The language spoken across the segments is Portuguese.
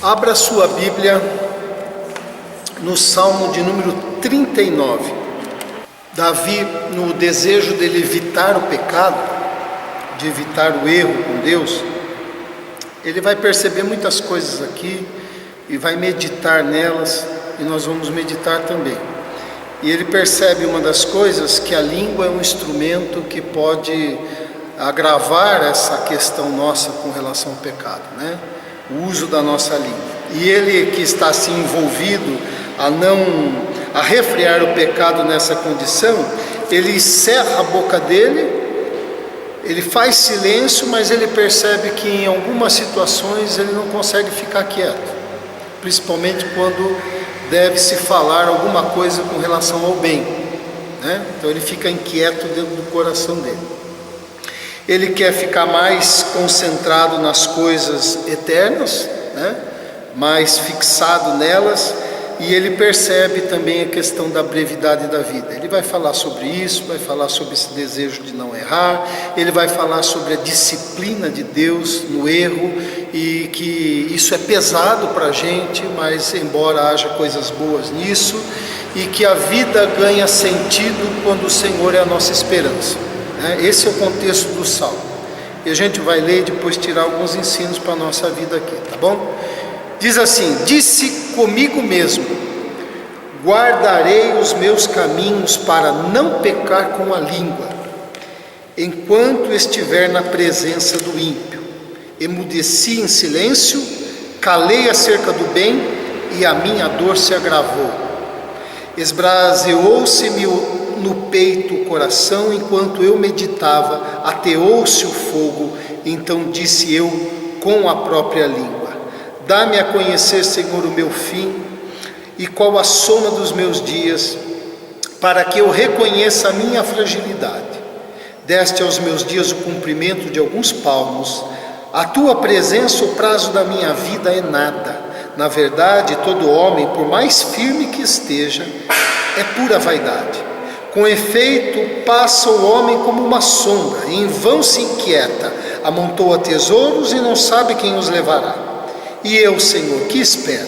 Abra sua Bíblia no Salmo de número 39. Davi, no desejo dele evitar o pecado, de evitar o erro com Deus, ele vai perceber muitas coisas aqui e vai meditar nelas, e nós vamos meditar também. E ele percebe uma das coisas, que a língua é um instrumento que pode agravar essa questão nossa com relação ao pecado, né? O uso da nossa língua. E ele, que está assim envolvido a refrear o pecado nessa condição, ele encerra a boca dele, ele faz silêncio, mas ele percebe que em algumas situações ele não consegue ficar quieto, principalmente quando deve-se falar alguma coisa com relação ao bem, né? Então ele fica inquieto dentro do coração dele. Ele quer ficar mais concentrado nas coisas eternas, né? Mais fixado nelas, e ele percebe também a questão da brevidade da vida. Ele vai falar sobre isso, vai falar sobre esse desejo de não errar, ele vai falar sobre a disciplina de Deus no erro, e que isso é pesado para a gente, mas embora haja coisas boas nisso, e que a vida ganha sentido quando o Senhor é a nossa esperança. Esse é o contexto do Salmo, e a gente vai ler e depois tirar alguns ensinos para a nossa vida aqui, tá bom? Diz assim: disse comigo mesmo, guardarei os meus caminhos para não pecar com a língua, enquanto estiver na presença do ímpio. Emudeci em silêncio, calei acerca do bem, e a minha dor se agravou. Esbraseou-se-me no peito o coração, enquanto eu meditava, ateou-se o fogo, então disse eu com a própria língua: dá-me a conhecer, Senhor, o meu fim, e qual a soma dos meus dias, para que eu reconheça a minha fragilidade. Deste aos meus dias o cumprimento de alguns palmos, a tua presença, o prazo da minha vida é nada. Na verdade, todo homem, por mais firme que esteja, é pura vaidade. Com efeito, passa o homem como uma sombra, e em vão se inquieta, amontoa tesouros e não sabe quem os levará. E eu, Senhor, que espero?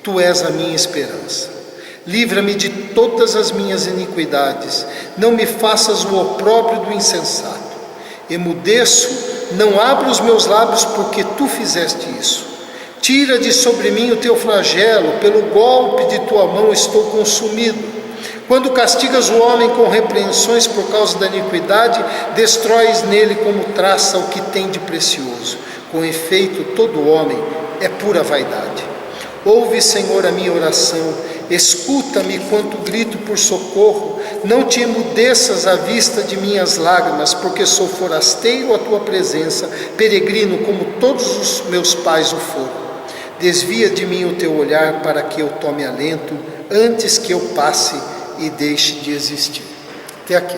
Tu és a minha esperança. Livra-me de todas as minhas iniquidades, não me faças o opróbrio do insensato. Emudeço, não abro os meus lábios, porque tu fizeste isso. Tira de sobre mim o teu flagelo, pelo golpe de tua mão estou consumido. Quando castigas o homem com repreensões por causa da iniquidade, destróis nele como traça o que tem de precioso. Com efeito, todo homem é pura vaidade. Ouve, Senhor, a minha oração, escuta-me quanto grito por socorro. Não te emudeças à vista de minhas lágrimas, porque sou forasteiro à tua presença, peregrino como todos os meus pais o foram. Desvia de mim o teu olhar, para que eu tome alento, antes que eu passe e deixe de existir. Até aqui.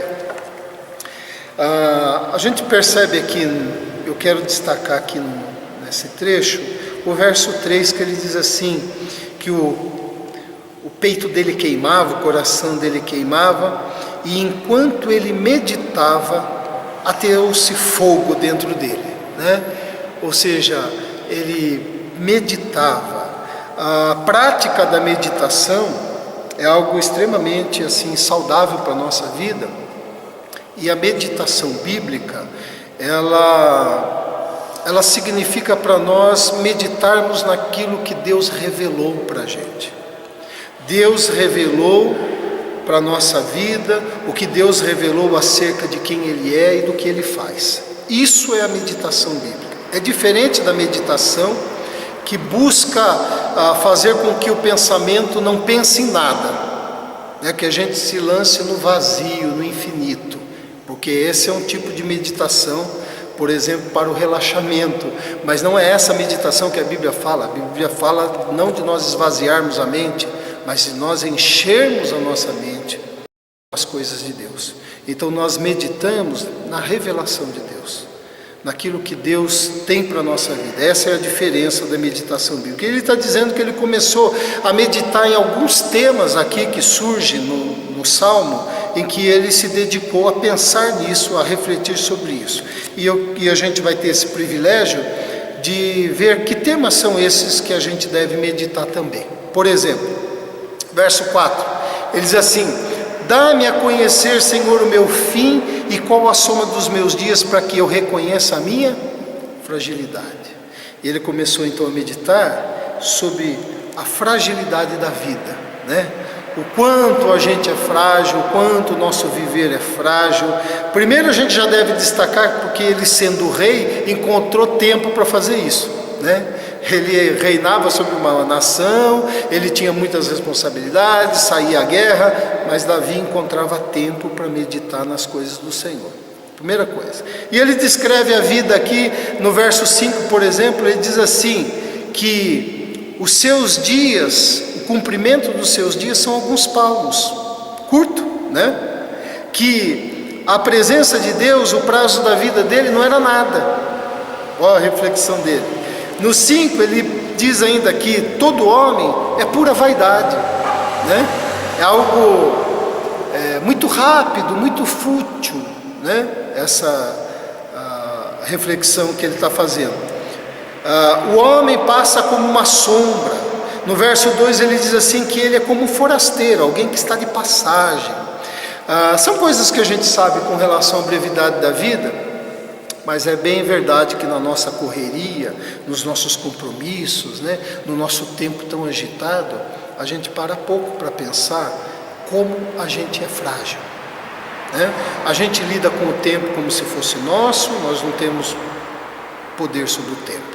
A gente percebe aqui, eu quero destacar aqui nesse trecho, o verso 3, que ele diz assim, que o peito dele queimava, o coração dele queimava, e enquanto ele meditava, ateou-se fogo dentro dele, né? Ou seja, ele meditava. A prática da meditação é algo extremamente assim saudável para a nossa vida, e a meditação bíblica, ela significa para nós meditarmos naquilo que Deus revelou para a gente. Deus revelou para a nossa vida o que Deus revelou acerca de quem Ele é e do que Ele faz. Isso é a meditação bíblica. É diferente da meditação que busca fazer com que o pensamento não pense em nada, né? Que a gente se lance no vazio, no infinito, porque esse é um tipo de meditação, por exemplo, para o relaxamento, mas não é essa meditação que a Bíblia fala. A Bíblia fala não de nós esvaziarmos a mente, mas de nós enchermos a nossa mente com as coisas de Deus. Então nós meditamos na revelação de Deus, naquilo que Deus tem para a nossa vida. Essa é a diferença da meditação bíblica. Ele está dizendo que ele começou a meditar em alguns temas aqui que surgem no Salmo, em que ele se dedicou a pensar nisso, a refletir sobre isso. E a gente vai ter esse privilégio de ver que temas são esses que a gente deve meditar também. Por exemplo, verso 4, ele diz assim: dá-me a conhecer, Senhor, o meu fim e qual a soma dos meus dias, para que eu reconheça a minha fragilidade. E ele começou então a meditar sobre a fragilidade da vida, né? O quanto a gente é frágil, o quanto o nosso viver é frágil. Primeiro a gente já deve destacar porque ele, sendo rei, encontrou tempo para fazer isso, né? Ele reinava sobre uma nação, ele tinha muitas responsabilidades, saía à guerra, mas Davi encontrava tempo para meditar nas coisas do Senhor. Primeira coisa. E ele descreve a vida aqui no verso 5, por exemplo, ele diz assim, que os seus dias, o cumprimento dos seus dias são alguns palmos, curto, né? Que a presença de Deus, o prazo da vida dele não era nada. Olha a reflexão dele. No 5 ele diz ainda que todo homem é pura vaidade, né? É algo muito rápido, muito fútil, né? Essa reflexão que ele está fazendo. O homem passa como uma sombra. No verso 2 ele diz assim que ele é como um forasteiro, alguém que está de passagem. São coisas que a gente sabe com relação à brevidade da vida, mas é bem verdade que na nossa correria, nos nossos compromissos, né, no nosso tempo tão agitado, a gente para pouco para pensar como a gente é frágil, né? A gente lida com o tempo como se fosse nosso, nós não temos poder sobre o tempo.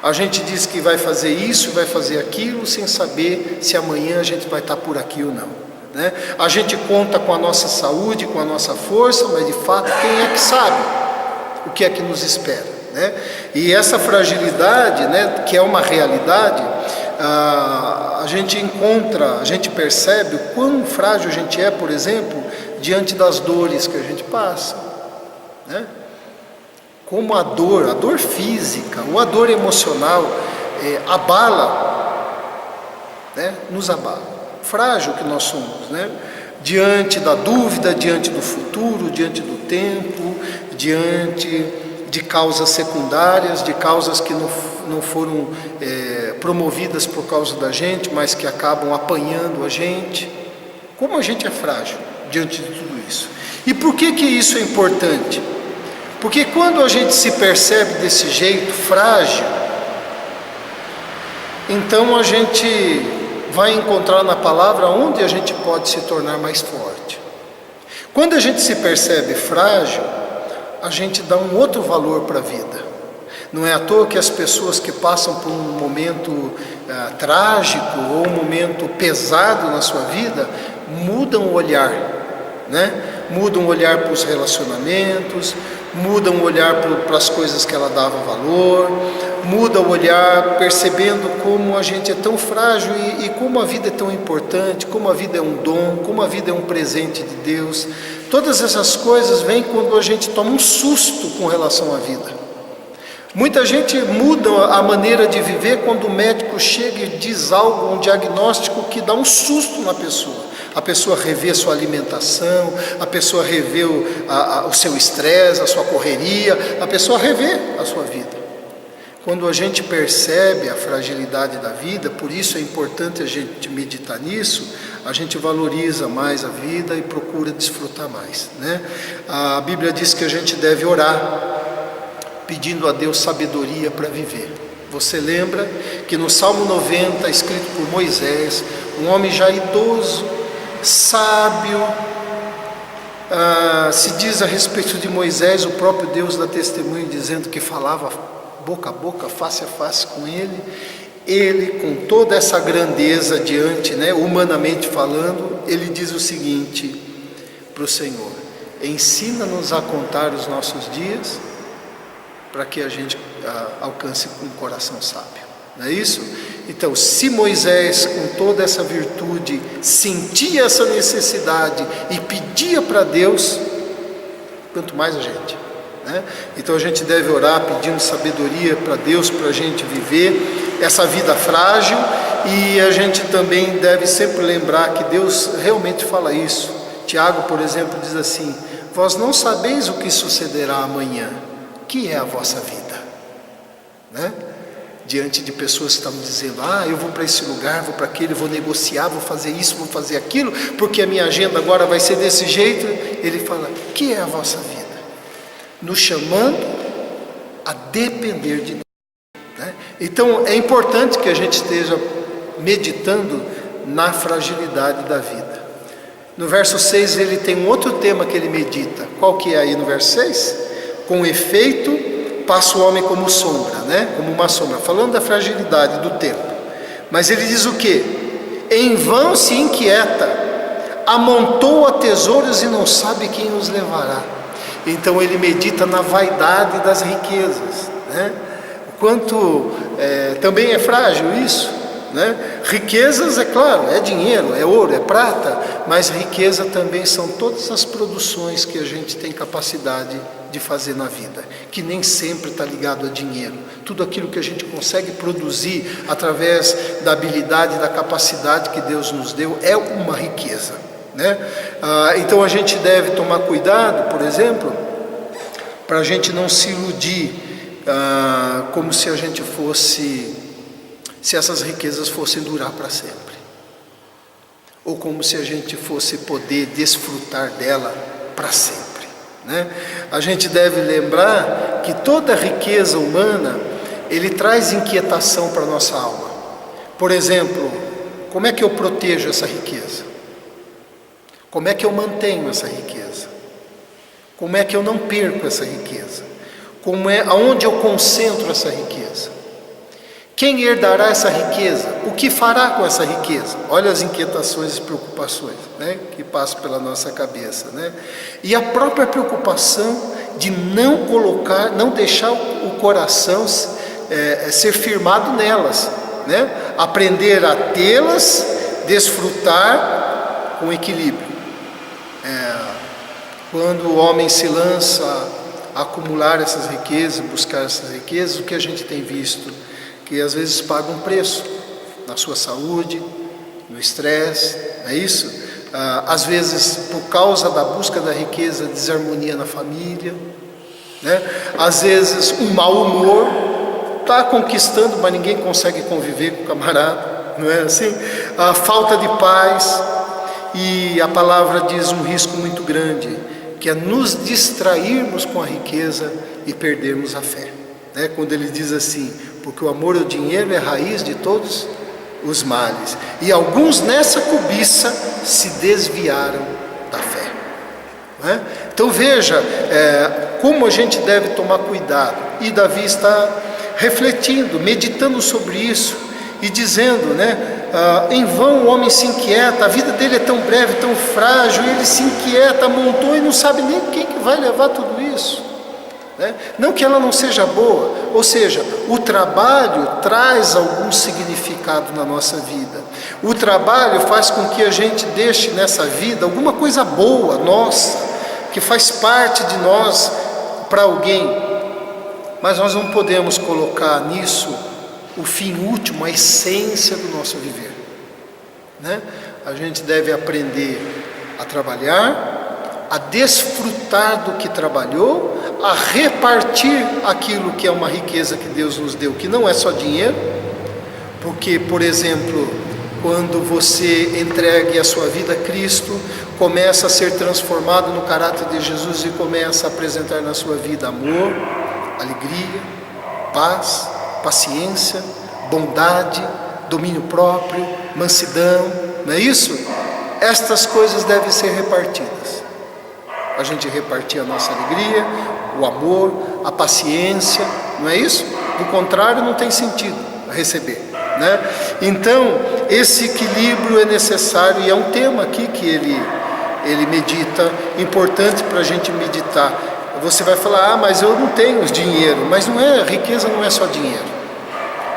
A gente diz que vai fazer isso, vai fazer aquilo, sem saber se amanhã a gente vai estar por aqui ou não, né? A gente conta com a nossa saúde, com a nossa força, mas de fato quem é que sabe o que é que nos espera, né? E essa fragilidade, né, que é uma realidade, a gente percebe o quão frágil a gente é, por exemplo, diante das dores que a gente passa, né? Como a dor física ou a dor emocional abala, né? Nos abala, frágil que nós somos, né? Diante da dúvida, diante do futuro, diante do tempo, diante de causas secundárias, de causas que não foram promovidas por causa da gente, mas que acabam apanhando a gente. Como a gente é frágil diante de tudo isso. E por que isso é importante? Porque quando a gente se percebe desse jeito frágil, então a gente vai encontrar na palavra onde a gente pode se tornar mais forte. Quando a gente se percebe frágil, a gente dá um outro valor para a vida. Não é à toa que as pessoas que passam por um momento trágico ou um momento pesado na sua vida, mudam o olhar, né? Mudam o olhar para os relacionamentos, mudam o olhar para as coisas que ela dava valor, muda o olhar percebendo como a gente é tão frágil e como a vida é tão importante, como a vida é um dom, como a vida é um presente de Deus. Todas essas coisas vêm quando a gente toma um susto com relação à vida. Muita gente muda a maneira de viver quando o médico chega e diz algo, um diagnóstico que dá um susto na pessoa. A pessoa revê sua alimentação, a pessoa revê o seu estresse, a sua correria, a pessoa revê a sua vida. Quando a gente percebe a fragilidade da vida, por isso é importante a gente meditar nisso, a gente valoriza mais a vida e procura desfrutar mais, né? A Bíblia diz que a gente deve orar, pedindo a Deus sabedoria para viver. Você lembra que no Salmo 90, escrito por Moisés, um homem já idoso, sábio, se diz a respeito de Moisés, o próprio Deus dá testemunho dizendo que falava boca a boca, face a face com ele com toda essa grandeza diante, né, humanamente falando, ele diz o seguinte para o Senhor: ensina-nos a contar os nossos dias, para que a gente alcance um coração sábio. Não é isso? Então, se Moisés, com toda essa virtude, sentia essa necessidade e pedia para Deus, quanto mais a gente, né? Então a gente deve orar pedindo sabedoria para Deus, para a gente viver essa vida frágil, e a gente também deve sempre lembrar que Deus realmente fala isso. Tiago, por exemplo, diz assim: vós não sabeis o que sucederá amanhã, que é a vossa vida. né? Diante de pessoas que estavam dizendo, eu vou para esse lugar, vou para aquele, vou negociar, vou fazer isso, vou fazer aquilo, porque a minha agenda agora vai ser desse jeito. Ele fala, que é a vossa vida? Nos chamando a depender de Deus, né? Então é importante que a gente esteja meditando na fragilidade da vida. No verso 6 ele tem um outro tema que ele medita. Qual que é aí no verso 6? Com efeito passa o homem como sombra, né? Como uma sombra, falando da fragilidade do tempo. Mas ele diz o que? Em vão se inquieta, amontoa tesouros e não sabe quem os levará. Então ele medita na vaidade das riquezas, né? O quanto também é frágil isso, né? Riquezas, é claro, é dinheiro, é ouro, é prata, mas riqueza também são todas as produções que a gente tem capacidade de fazer na vida, que nem sempre está ligado a dinheiro. Tudo aquilo que a gente consegue produzir através da habilidade, da capacidade que Deus nos deu, é uma riqueza, né? Então a gente deve tomar cuidado, por exemplo, para a gente não se iludir, como se a gente fosse, se essas riquezas fossem durar para sempre, ou como se a gente fosse poder desfrutar dela para sempre, né? A gente deve lembrar que toda riqueza humana, ele traz inquietação para a nossa alma. Por exemplo, como é que eu protejo essa riqueza? Como é que eu mantenho essa riqueza? Como é que eu não perco essa riqueza? Aonde eu concentro essa riqueza? Quem herdará essa riqueza? O que fará com essa riqueza? Olha as inquietações e preocupações, né, que passam pela nossa cabeça, né? E a própria preocupação de não deixar o coração ser firmado nelas, né? Aprender a tê-las, desfrutar com equilíbrio. Quando o homem se lança a acumular essas riquezas, buscar essas riquezas, o que a gente tem visto? Que às vezes paga um preço na sua saúde, no estresse, não é isso? Às vezes, por causa da busca da riqueza, desarmonia na família, né? Às vezes, um mau humor, está conquistando, mas ninguém consegue conviver com o camarada, não é assim? A falta de paz, e a palavra diz um risco muito grande, que é nos distrairmos com a riqueza e perdermos a fé, né? Quando ele diz assim, porque o amor ao dinheiro é a raiz de todos os males, e alguns nessa cobiça se desviaram da fé, né? Então veja como a gente deve tomar cuidado, e Davi está refletindo, meditando sobre isso, e dizendo, né, em vão o homem se inquieta, a vida dele é tão breve, tão frágil, ele se inquieta, amontou e não sabe nem quem que vai levar tudo isso, né? Não que ela não seja boa, ou seja, o trabalho traz algum significado na nossa vida, o trabalho faz com que a gente deixe nessa vida alguma coisa boa, nossa, que faz parte de nós para alguém, mas nós não podemos colocar nisso o fim último, a essência do nosso viver, né? A gente deve aprender a trabalhar, a desfrutar do que trabalhou, a repartir aquilo que é uma riqueza que Deus nos deu, que não é só dinheiro, porque, por exemplo, quando você entregue a sua vida a Cristo, começa a ser transformado no caráter de Jesus e começa a apresentar na sua vida amor, alegria, paz, paciência, bondade, domínio próprio, mansidão, não é isso? Estas coisas devem ser repartidas. A gente repartir a nossa alegria, o amor, a paciência, não é isso? Do contrário, não tem sentido receber, né? Então, esse equilíbrio é necessário, e é um tema aqui que ele medita, importante para a gente meditar. Você vai falar, mas eu não tenho dinheiro, mas não é, riqueza não é só dinheiro.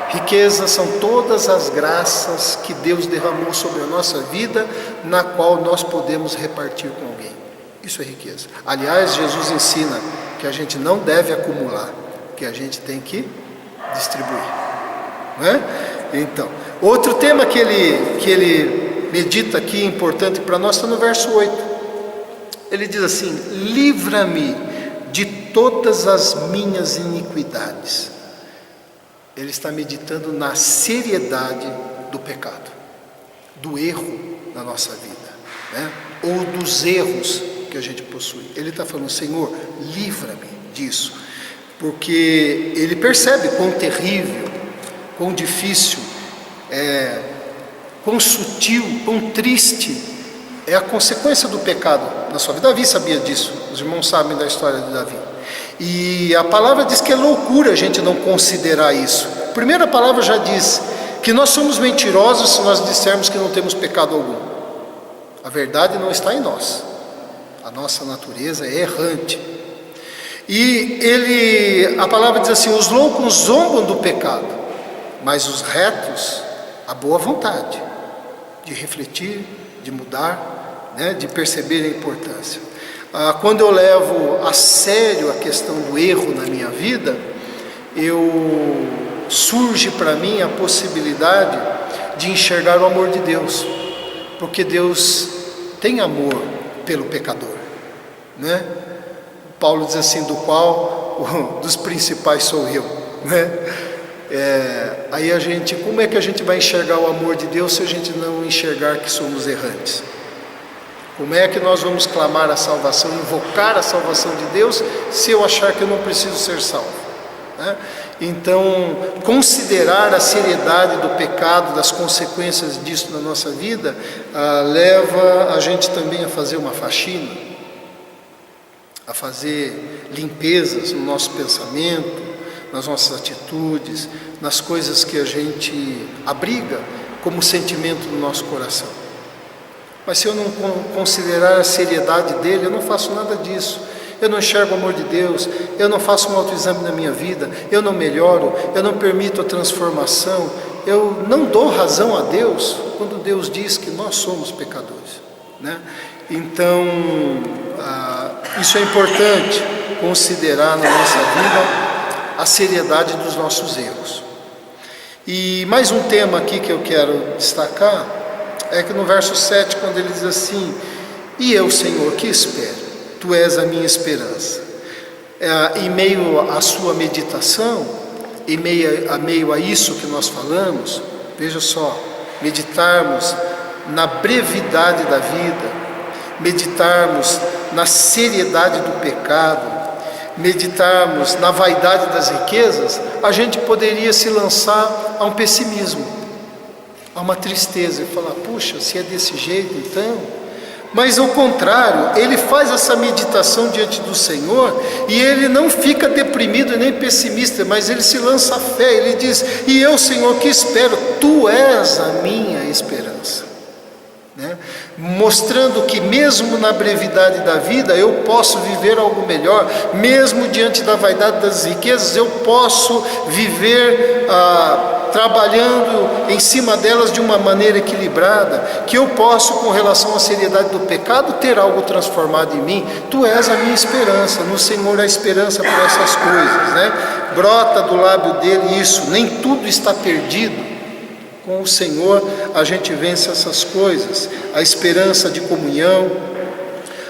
Riqueza são todas as graças que Deus derramou sobre a nossa vida, na qual nós podemos repartir com alguém. Isso é riqueza. Aliás, Jesus ensina que a gente não deve acumular, que a gente tem que distribuir, não é? Então, outro tema que ele medita aqui, importante para nós, está no verso 8. Ele diz assim, livra-me de todas as minhas iniquidades. ele está meditando na seriedade do pecado, do erro na nossa vida, né? Ou dos erros que a gente possui. Ele está falando: Senhor, livra-me disso, porque ele percebe quão terrível, quão difícil, quão sutil, quão triste é a consequência do pecado na sua vida. Davi sabia disso, os irmãos sabem da história de Davi. E a palavra diz que é loucura a gente não considerar isso. A primeira palavra já diz que nós somos mentirosos se nós dissermos que não temos pecado algum. A verdade não está em nós, a nossa natureza é errante. E a palavra diz assim: os loucos zombam do pecado, mas os retos, a boa vontade de refletir, de mudar, né, de perceber a importância. Quando eu levo a sério a questão do erro na minha vida, surge para mim a possibilidade de enxergar o amor de Deus, porque Deus tem amor pelo pecador, né? Paulo diz assim: do qual dos principais sou eu, né? Aí como é que a gente vai enxergar o amor de Deus se a gente não enxergar que somos errantes? Como é que nós vamos clamar a salvação, invocar a salvação de Deus, se eu achar que eu não preciso ser salvo, né? Então, considerar a seriedade do pecado, das consequências disso na nossa vida, leva a gente também a fazer uma faxina, a fazer limpezas no nosso pensamento, nas nossas atitudes, nas coisas que a gente abriga como sentimento no nosso coração. Mas se eu não considerar a seriedade dele, eu não faço nada disso. Eu não enxergo o amor de Deus, eu não faço um autoexame na minha vida, eu não melhoro, eu não permito a transformação, eu não dou razão a Deus quando Deus diz que nós somos pecadores, né? Então, isso é importante, considerar na nossa vida a seriedade dos nossos erros. E mais um tema aqui que eu quero destacar é que no verso 7, quando ele diz assim: e eu, Senhor, que espero? Tu és a minha esperança. Em meio à sua meditação, em meio a isso que nós falamos, veja só, meditarmos na brevidade da vida, meditarmos na seriedade do pecado, meditarmos na vaidade das riquezas, a gente poderia se lançar a um pessimismo, a uma tristeza, e falar: puxa, se é desse jeito então. Mas ao contrário, ele faz essa meditação diante do Senhor e ele não fica deprimido nem pessimista, mas ele se lança à fé. Ele diz: e eu, Senhor, que espero? Tu és a minha esperança, né? Mostrando que mesmo na brevidade da vida eu posso viver algo melhor, mesmo diante da vaidade das riquezas eu posso viver trabalhando em cima delas de uma maneira equilibrada, que eu posso, com relação à seriedade do pecado, ter algo transformado em mim. Tu és a minha esperança, no Senhor há esperança por essas coisas, né? Brota do lábio dele isso: nem tudo está perdido. Com o Senhor a gente vence essas coisas, a esperança de comunhão,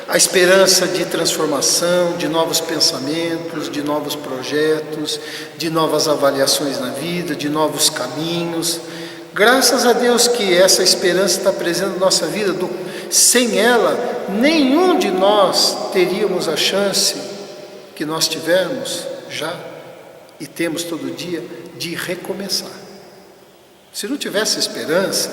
a esperança de transformação, de novos pensamentos, de novos projetos, de novas avaliações na vida, de novos caminhos. Graças a Deus que essa esperança está presente na nossa vida. Sem ela, nenhum de nós teríamos a chance que nós tivemos já e temos todo dia de recomeçar. Se não tivesse esperança,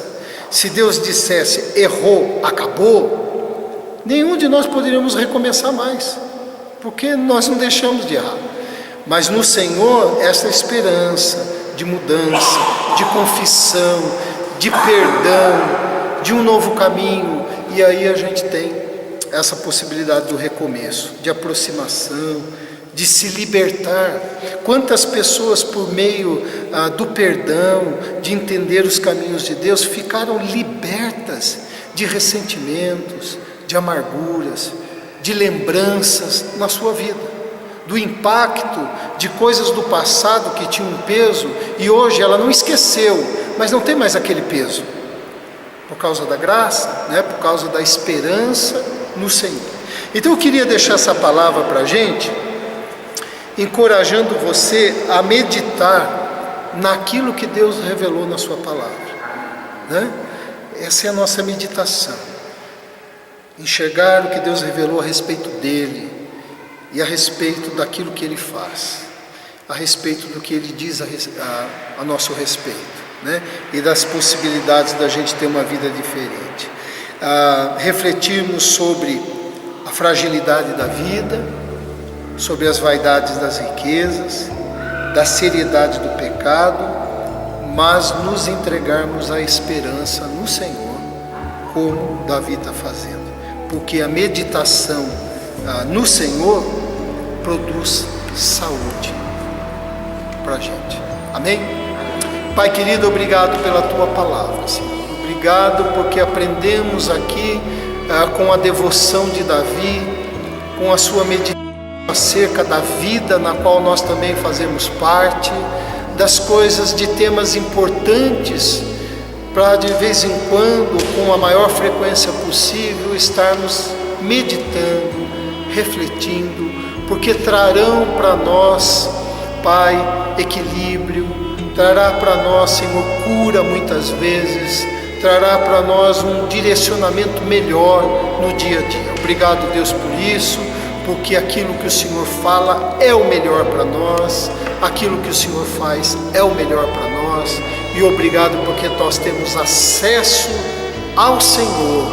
se Deus dissesse: errou, acabou, nenhum de nós poderíamos recomeçar mais, porque nós não deixamos de errar. Mas no Senhor, essa esperança de mudança, de confissão, de perdão, de um novo caminho, e aí a gente tem essa possibilidade do recomeço, de aproximação, de se libertar. Quantas pessoas, por meio do perdão, de entender os caminhos de Deus, ficaram libertas de ressentimentos, de amarguras, de lembranças na sua vida, do impacto de coisas do passado que tinham um peso, e hoje ela não esqueceu, mas não tem mais aquele peso, por causa da graça, né? Por causa da esperança no Senhor. Então eu queria deixar essa palavra para a gente, encorajando você a meditar naquilo que Deus revelou na sua palavra, né? Essa é a nossa meditação. Enxergar o que Deus revelou a respeito dele e a respeito daquilo que ele faz, a respeito do que ele diz a nosso respeito, né? E das possibilidades da gente ter uma vida diferente. Refletirmos sobre a fragilidade da vida, sobre as vaidades das riquezas, da seriedade do pecado, mas nos entregarmos à esperança no Senhor, como Davi está fazendo, porque a meditação no Senhor produz saúde para a gente. Amém? Pai querido, obrigado pela tua palavra, Senhor. Obrigado porque aprendemos aqui com a devoção de Davi, com a sua meditação acerca da vida na qual nós também fazemos parte, das coisas, de temas importantes, para de vez em quando, com a maior frequência possível, estarmos meditando, refletindo, porque trarão para nós, Pai, equilíbrio, trará para nós, Senhor, cura muitas vezes, trará para nós um direcionamento melhor no dia a dia. Obrigado, Deus, por isso, porque aquilo que o Senhor fala é o melhor para nós, aquilo que o Senhor faz é o melhor para nós, e obrigado porque nós temos acesso ao Senhor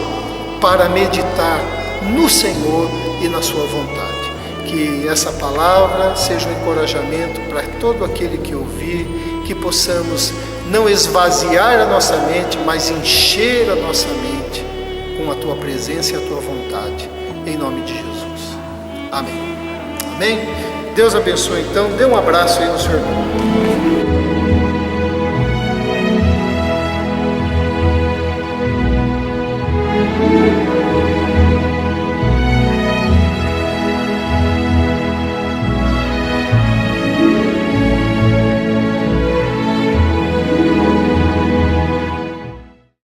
para meditar no Senhor e na sua vontade. Que essa palavra seja um encorajamento para todo aquele que ouvir, que possamos não esvaziar a nossa mente, mas encher a nossa mente com a tua presença e a tua vontade, em nome de Jesus. Amém. Amém? Deus abençoe então. Dê um abraço aí no seu irmão.